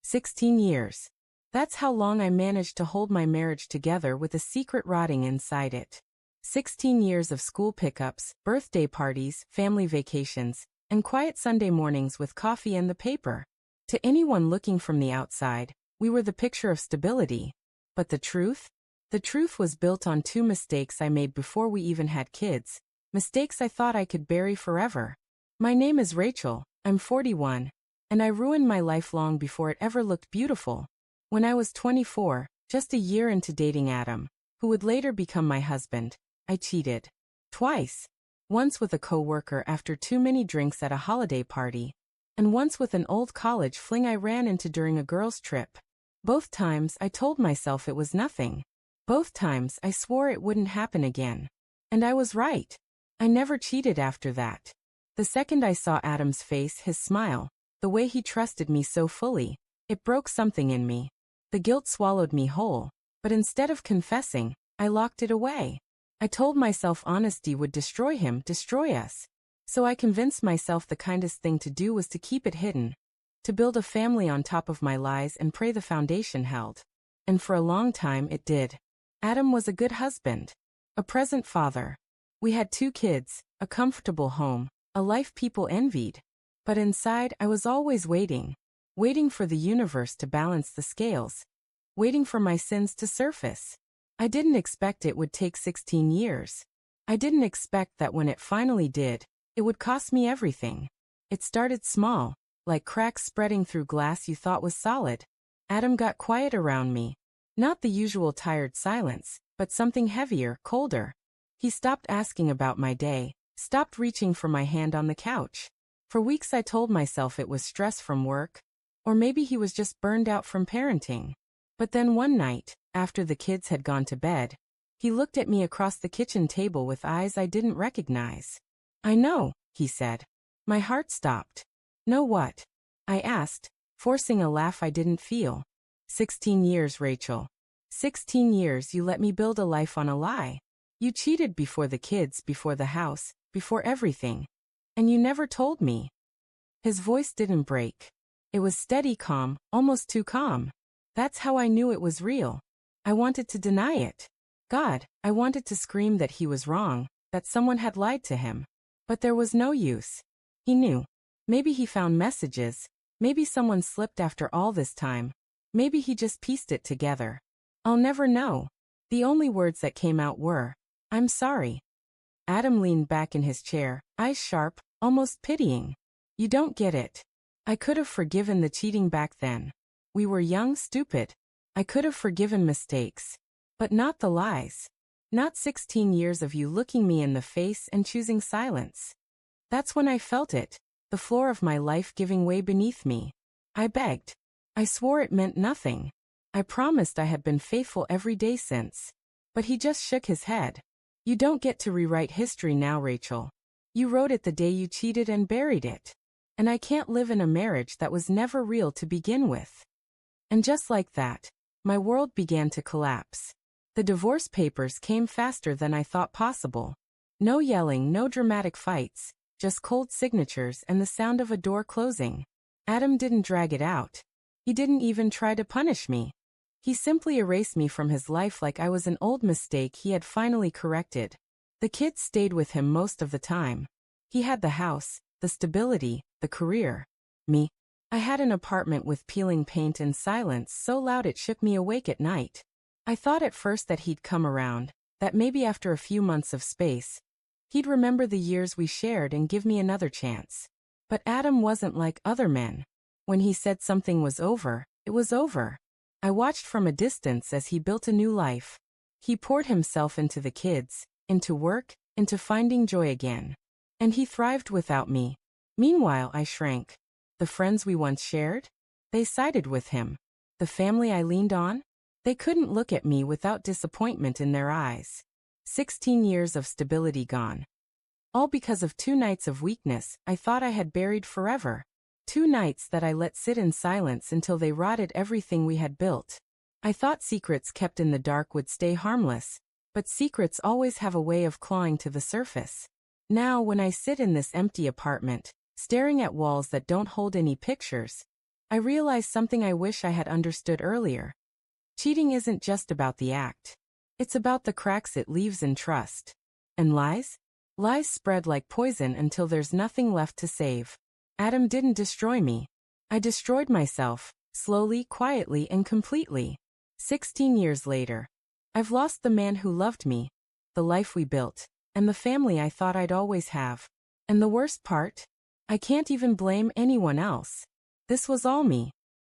16 years. That's how long I managed to hold my marriage together with a secret rotting inside it. 16 years of school pickups, birthday parties, family vacations, and quiet Sunday mornings with coffee and the paper. To anyone looking from the outside, we were the picture of stability. But the truth? The truth was built on two mistakes I made before we even had kids. Mistakes I thought I could bury forever. My name is Rachel, I'm 41, and I ruined my life long before it ever looked beautiful. When I was 24, just a year into dating Adam, who would later become my husband, I cheated. Twice. Once with a coworker after too many drinks at a holiday party, and once with an old college fling I ran into during a girls' trip. Both times I told myself it was nothing. Both times I swore it wouldn't happen again. And I was right. I never cheated after that. The second I saw Adam's face, his smile, the way he trusted me so fully, it broke something in me. The guilt swallowed me whole, but instead of confessing, I locked it away. I told myself honesty would destroy him, destroy us. So I convinced myself the kindest thing to do was to keep it hidden, to build a family on top of my lies and pray the foundation held. And for a long time it did. Adam was a good husband, a present father. We had 2 kids, a comfortable home, a life people envied. But inside I was always waiting for the universe to balance the scales, waiting for my sins to surface. I didn't expect it would take 16 years. I didn't expect that when it finally did, it would cost me everything. It started small, like cracks spreading through glass you thought was solid. Adam got quiet around me. Not the usual tired silence, but something heavier, colder. He stopped asking about my day, stopped reaching for my hand on the couch. For weeks I told myself it was stress from work, or maybe he was just burned out from parenting. But then one night, after the kids had gone to bed, he looked at me across the kitchen table with eyes I didn't recognize. "I know," he said. My heart stopped. "Know what?" I asked, forcing a laugh I didn't feel. 16 years, Rachel. 16 years you let me build a life on a lie. You cheated before the kids, before the house, before everything. And you never told me. His voice didn't break. It was steady calm, almost too calm. That's how I knew it was real. I wanted to deny it. God, I wanted to scream that he was wrong, that someone had lied to him. But there was no use. He knew. Maybe he found messages. Maybe someone slipped after all this time. Maybe he just pieced it together. I'll never know. The only words that came out were, "I'm sorry." Adam leaned back in his chair, eyes sharp, almost pitying. "You don't get it. I could have forgiven the cheating back then. We were young, stupid. I could have forgiven mistakes. But not the lies. Not 16 years of you looking me in the face and choosing silence." That's when I felt it, the floor of my life giving way beneath me. I begged. I swore it meant nothing. I promised I had been faithful every day since. But he just shook his head. "You don't get to rewrite history now, Rachel. You wrote it the day you cheated and buried it. And I can't live in a marriage that was never real to begin with." And just like that, my world began to collapse. The divorce papers came faster than I thought possible. No yelling, no dramatic fights, just cold signatures and the sound of a door closing. Adam didn't drag it out. He didn't even try to punish me. He simply erased me from his life like I was an old mistake he had finally corrected. The kids stayed with him most of the time. He had the house, the stability, the career. Me? I had an apartment with peeling paint and silence so loud it shook me awake at night. I thought at first that he'd come around, that maybe after a few months of space, he'd remember the years we shared and give me another chance. But Adam wasn't like other men. When he said something was over, it was over. I watched from a distance as he built a new life. He poured himself into the kids, into work, into finding joy again. And he thrived without me. Meanwhile, I shrank. The friends we once shared? They sided with him. The family I leaned on? They couldn't look at me without disappointment in their eyes. 16 years of stability gone. All because of 2 nights of weakness I thought I had buried forever. 2 nights that I let sit in silence until they rotted everything we had built. I thought secrets kept in the dark would stay harmless, but secrets always have a way of clawing to the surface. Now, when I sit in this empty apartment, staring at walls that don't hold any pictures, I realized something I wish I had understood earlier. Cheating isn't just about the act. It's about the cracks it leaves in trust. And lies? Lies spread like poison until there's nothing left to save. Adam didn't destroy me. I destroyed myself, slowly, quietly, and completely. 16 years later, I've lost the man who loved me, the life we built, and the family I thought I'd always have. And the worst part? I can't even blame anyone else. This was all me.